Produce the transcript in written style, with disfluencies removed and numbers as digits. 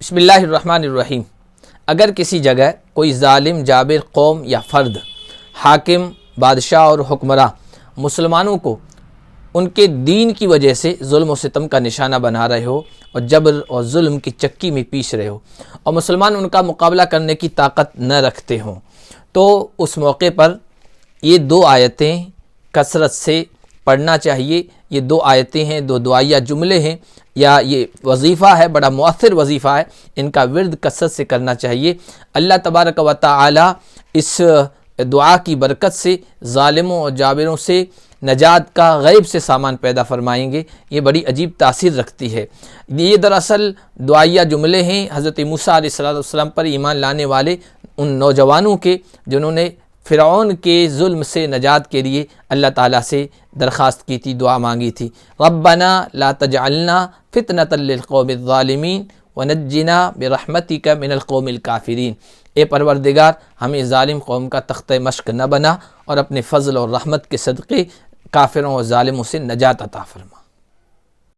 بسم اللہ الرحمن الرحیم۔ اگر کسی جگہ کوئی ظالم جابر قوم یا فرد، حاکم، بادشاہ اور حکمراں مسلمانوں کو ان کے دین کی وجہ سے ظلم و ستم کا نشانہ بنا رہے ہو اور جبر اور ظلم کی چکی میں پیس رہے ہو اور مسلمان ان کا مقابلہ کرنے کی طاقت نہ رکھتے ہوں، تو اس موقع پر یہ دو آیتیں کثرت سے پڑھنا چاہیے۔ یہ دو آیتیں ہیں، دو دعائیہ جملے ہیں، یا یہ وظیفہ ہے، بڑا مؤثر وظیفہ ہے، ان کا ورد کثرت سے کرنا چاہیے۔ اللہ تبارک و تعالی اس دعا کی برکت سے ظالموں اور جابروں سے نجات کا غیب سے سامان پیدا فرمائیں گے۔ یہ بڑی عجیب تاثیر رکھتی ہے۔ یہ دراصل دعائیہ جملے ہیں حضرت موسیٰ علیہ السلام پر ایمان لانے والے ان نوجوانوں کے، جنہوں نے فرعون کے ظلم سے نجات کے لیے اللہ تعالیٰ سے درخواست کی تھی، دعا مانگی تھی۔ ربنا لا تجعلنا فتنة للقوم الظالمین ونجنا برحمتک من القوم الکافرین۔ اے پروردگار، ہمیں ظالم قوم کا تختہ مشق نہ بنا اور اپنے فضل اور رحمت کے صدقے کافروں اور ظالموں سے نجات عطا فرما۔